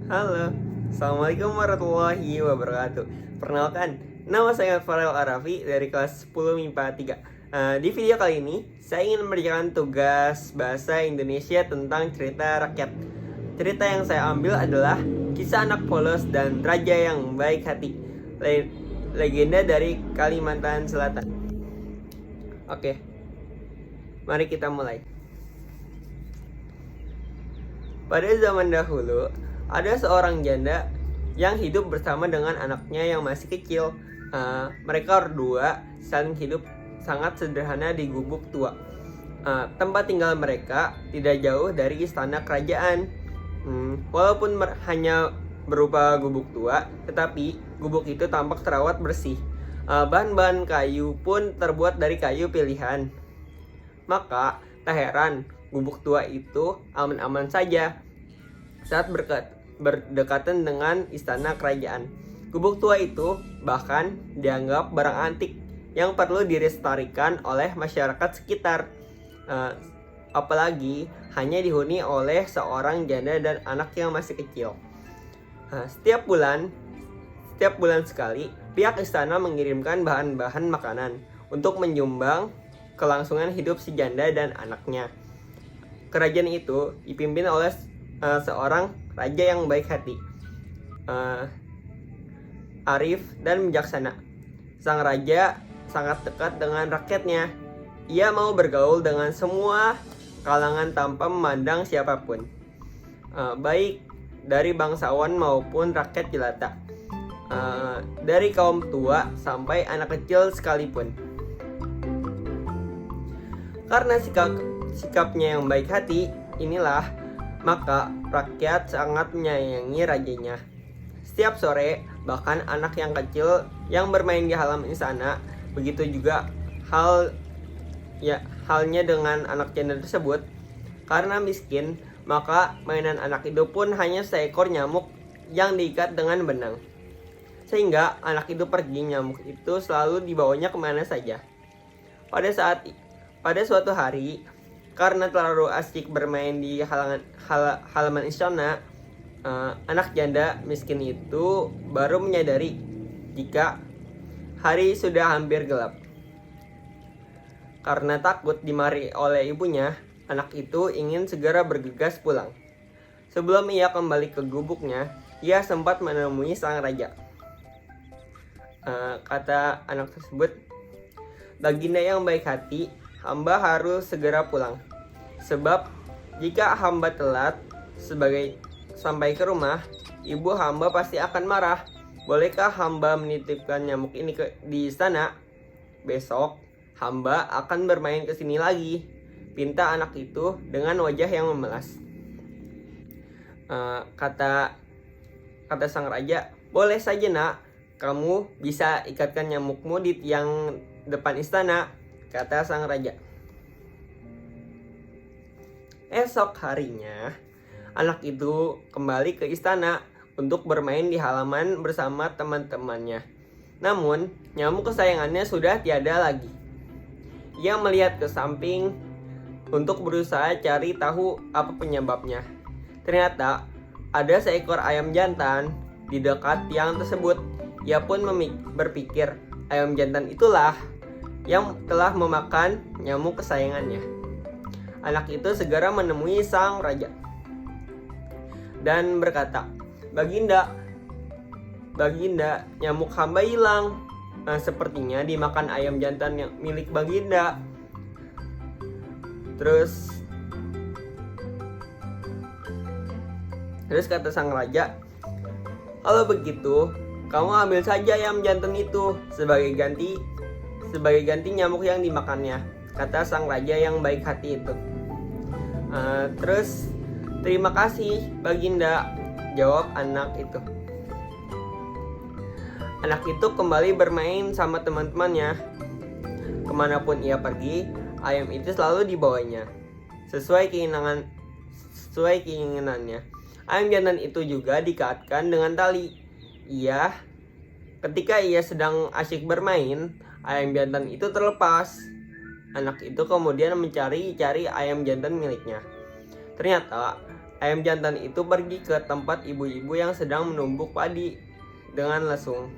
Halo, Assalamualaikum warahmatullahi wabarakatuh. Perkenalkan, nama saya Farel Arafi dari kelas 10 MIPA 3. Di video kali ini, saya ingin mengerjakan tugas bahasa Indonesia tentang cerita rakyat. Cerita yang saya ambil adalah kisah anak polos dan raja yang baik hati. Legenda dari Kalimantan Selatan. Oke, mari kita mulai. Pada zaman dahulu, ada seorang janda yang hidup bersama dengan anaknya yang masih kecil. Mereka berdua saling hidup sangat sederhana di gubuk tua. Tempat tinggal mereka tidak jauh dari istana kerajaan. Walaupun hanya berupa gubuk tua, tetapi gubuk itu tampak terawat bersih. Bahan-bahan kayu pun terbuat dari kayu pilihan. Maka tak heran gubuk tua itu aman-aman saja saat berdekatan dengan istana kerajaan. Gubuk tua itu bahkan dianggap barang antik yang perlu dilestarikan oleh masyarakat sekitar. Apalagi hanya dihuni oleh seorang janda dan anak yang masih kecil. Setiap bulan sekali, pihak istana mengirimkan bahan-bahan makanan untuk menyumbang kelangsungan hidup si janda dan anaknya. Kerajaan itu dipimpin oleh seorang raja yang baik hati, arif dan bijaksana. Sang raja sangat dekat dengan rakyatnya. Ia mau bergaul dengan semua kalangan tanpa memandang siapapun, baik dari bangsawan maupun rakyat jelata, dari kaum tua sampai anak kecil sekalipun. Karena sikapnya yang baik hati inilah, maka rakyat sangat menyayangi rajanya. Setiap sore, bahkan anak yang kecil yang bermain di halaman istana, begitu juga halnya dengan anak janda tersebut. Karena miskin, maka mainan anak itu pun hanya seekor nyamuk yang diikat dengan benang. Sehingga anak itu pergi, nyamuk itu selalu dibawanya kemana saja. Pada suatu hari, karena terlalu asyik bermain di halaman istana, anak janda miskin itu baru menyadari jika hari sudah hampir gelap. Karena takut dimarahi oleh ibunya, anak itu ingin segera bergegas pulang. Sebelum ia kembali ke gubuknya, ia sempat menemui sang raja. Kata anak tersebut, "Baginda yang baik hati, hamba harus segera pulang. Sebab jika hamba telat sampai ke rumah, ibu hamba pasti akan marah. Bolehkah hamba menitipkan nyamuk ini di istana? Besok hamba akan bermain ke sini lagi," pinta anak itu dengan wajah yang memelas. Kata sang raja, "Boleh saja nak, kamu bisa ikatkan nyamukmu di tiang depan istana," kata sang raja. Esok harinya, anak itu kembali ke istana untuk bermain di halaman bersama teman-temannya. Namun, nyamuk kesayangannya sudah tiada lagi. Ia melihat ke samping untuk berusaha cari tahu apa penyebabnya. Ternyata ada seekor ayam jantan di dekat tiang tersebut. Ia pun berpikir ayam jantan itulah yang telah memakan nyamuk kesayangannya. Anak itu segera menemui sang raja dan berkata, Baginda, nyamuk hamba hilang. Sepertinya dimakan ayam jantan yang milik Baginda." Terus kata sang raja, "Kalau begitu, kamu ambil saja ayam jantan itu sebagai ganti nyamuk yang dimakannya," kata sang raja yang baik hati itu. Terus, "Terima kasih Baginda," jawab anak itu. Anak itu kembali bermain sama teman-temannya. Kemanapun ia pergi, ayam itu selalu dibawanya sesuai keinginannya. Ayam jantan itu juga dikaitkan dengan tali. Ketika ia sedang asyik bermain, ayam jantan itu terlepas. Anak itu kemudian mencari ayam jantan miliknya. Ternyata ayam jantan itu pergi ke tempat ibu-ibu yang sedang menumbuk padi dengan lesung.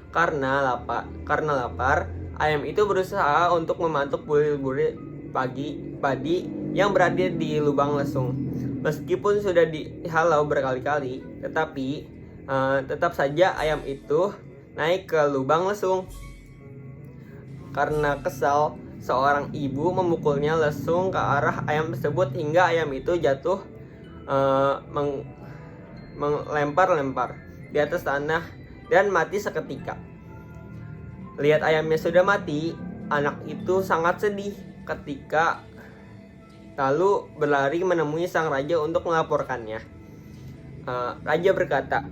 Karena lapar, ayam itu berusaha untuk memantuk bulir-bulir padi yang berada di lubang lesung. Meskipun sudah dihalau berkali-kali, tetapi tetap saja ayam itu naik ke lubang lesung. Karena kesal, seorang ibu memukulnya lesung ke arah ayam tersebut hingga ayam itu jatuh melempar-lempar di atas tanah dan mati seketika. Lihat ayamnya sudah mati, anak itu sangat sedih ketika lalu berlari menemui sang raja untuk melaporkannya. Raja berkata,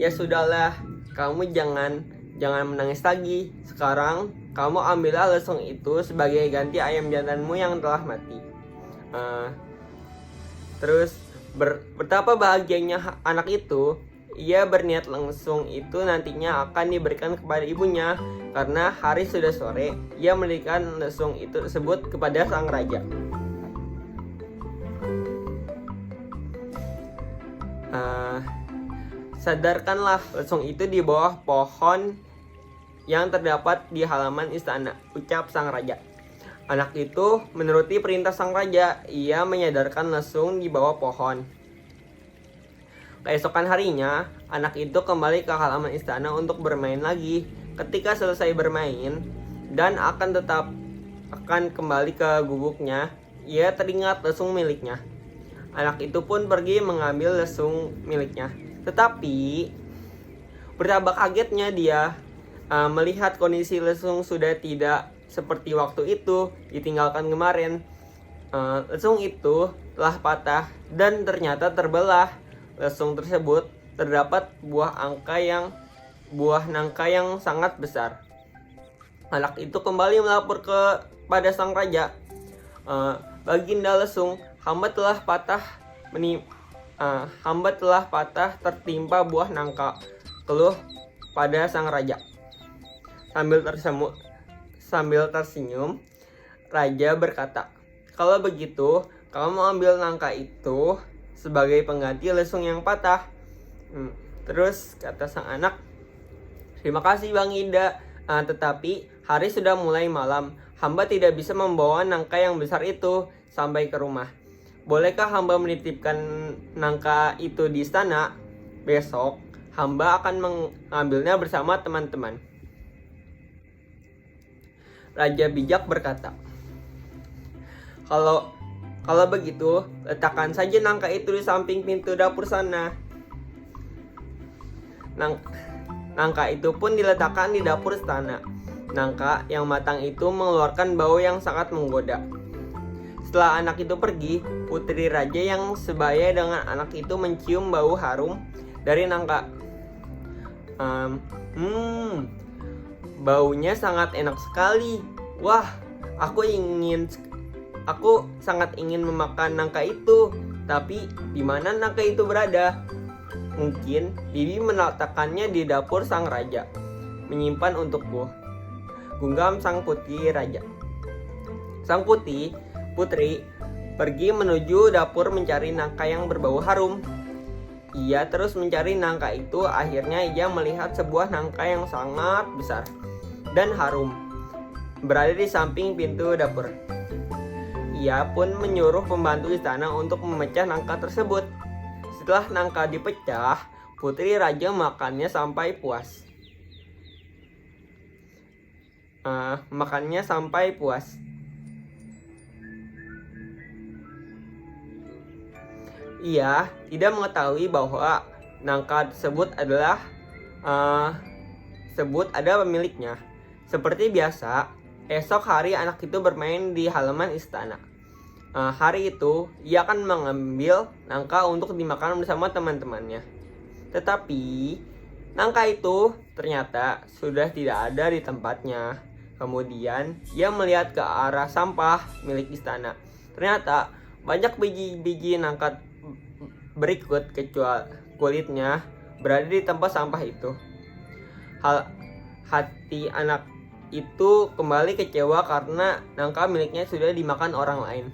"Ya sudahlah, kamu jangan menangis lagi. Sekarang kamu ambillah lesung itu sebagai ganti ayam jantanmu yang telah mati." Terus betapa bahagianya anak itu. Ia berniat lesung itu nantinya akan diberikan kepada ibunya. Karena hari sudah sore, ia memberikan lesung itu tersebut kepada sang raja. Sadarkanlah lesung itu di bawah pohon yang terdapat di halaman istana, ucap sang raja. Anak itu menuruti perintah sang raja. Ia menyadarkan lesung di bawah pohon. Keesokan harinya, anak itu kembali ke halaman istana untuk bermain lagi. Ketika selesai bermain dan akan kembali ke gubuknya, ia teringat lesung miliknya. Anak itu pun pergi mengambil lesung miliknya. Tetapi betapa kagetnya dia melihat kondisi lesung sudah tidak seperti waktu itu ditinggalkan kemarin. Lesung itu telah patah dan ternyata terbelah. Lesung tersebut terdapat buah nangka yang sangat besar. Anak itu kembali melapor kepada sang raja. Baginda lesung, hamba telah patah tertimpa buah nangka, keluh pada sang raja. Sambil tersenyum, raja berkata, "Kalau begitu, kamu ambil nangka itu sebagai pengganti lesung yang patah." Terus kata sang anak, "Terima kasih Bang Ida, tetapi hari sudah mulai malam. Hamba tidak bisa membawa nangka yang besar itu sampai ke rumah. Bolehkah hamba menitipkan nangka itu di istana? Besok hamba akan mengambilnya bersama teman-teman." Raja bijak berkata, Kalau begitu, letakkan saja nangka itu di samping pintu dapur sana." Nangka itu pun diletakkan di dapur istana. Nangka yang matang itu mengeluarkan bau yang sangat menggoda. Setelah anak itu pergi, putri raja yang sebaya dengan anak itu mencium bau harum dari nangka. Baunya sangat enak sekali. Wah, aku sangat ingin memakan nangka itu. Tapi di mana nangka itu berada? Mungkin bibi meletakkannya di dapur sang raja, menyimpan untukku, gunggam sang putri raja. Sang putri pergi menuju dapur mencari nangka yang berbau harum. Ia terus mencari nangka itu. Akhirnya ia melihat sebuah nangka yang sangat besar dan harum berada di samping pintu dapur. Ia pun menyuruh pembantu istana untuk memecah nangka tersebut. Setelah nangka dipecah, putri raja makannya sampai puas. Ia tidak mengetahui bahwa nangka tersebut ada pemiliknya. Seperti biasa, esok hari anak itu bermain di halaman istana. Hari itu, ia akan mengambil nangka untuk dimakan bersama teman-temannya. Tetapi, nangka itu ternyata sudah tidak ada di tempatnya. Kemudian, ia melihat ke arah sampah milik istana. Ternyata, banyak biji-biji nangka berikut kecuali kulitnya berada di tempat sampah itu. Hati anak itu kembali kecewa karena nangka miliknya sudah dimakan orang lain.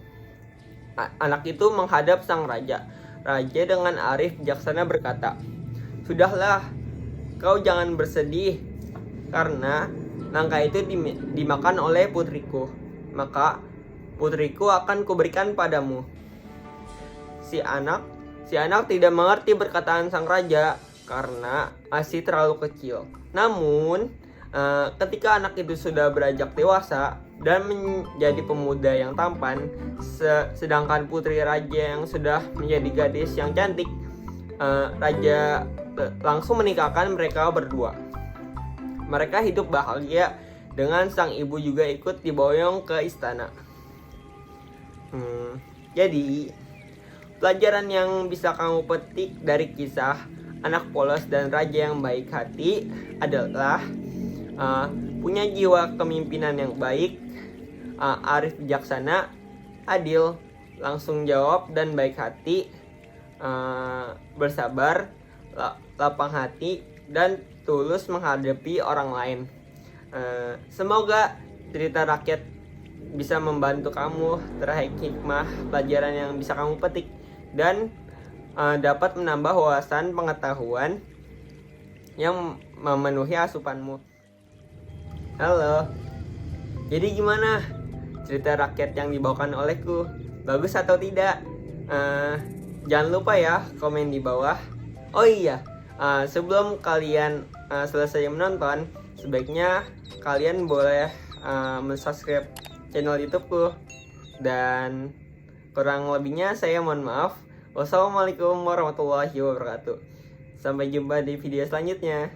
Anak itu menghadap sang raja. Raja dengan arif bijaksana berkata, "Sudahlah, kau jangan bersedih, karena nangka itu dimakan oleh putriku. Maka putriku akan kuberikan padamu." Si anak tidak mengerti perkataan sang raja karena masih terlalu kecil. Namun, ketika anak itu sudah beranjak dewasa dan menjadi pemuda yang tampan, sedangkan putri raja yang sudah menjadi gadis yang cantik, raja langsung menikahkan mereka berdua. Mereka hidup bahagia dengan sang ibu juga ikut diboyong ke istana. Jadi, pelajaran yang bisa kamu petik dari kisah anak polos dan raja yang baik hati adalah punya jiwa kepemimpinan yang baik, arif bijaksana, adil, langsung jawab dan baik hati, bersabar, lapang hati, dan tulus menghadapi orang lain. Semoga cerita rakyat bisa membantu kamu terhadap hikmah pelajaran yang bisa kamu petik dan dapat menambah wawasan pengetahuan yang memenuhi asupanmu. Halo, jadi gimana cerita rakyat yang dibawakan olehku? Bagus atau tidak? Jangan lupa ya komen di bawah. Oh iya, sebelum kalian selesai menonton, sebaiknya kalian boleh subscribe channel YouTubeku. Dan kurang lebihnya saya mohon maaf. Wassalamualaikum warahmatullahi wabarakatuh. Sampai jumpa di video selanjutnya.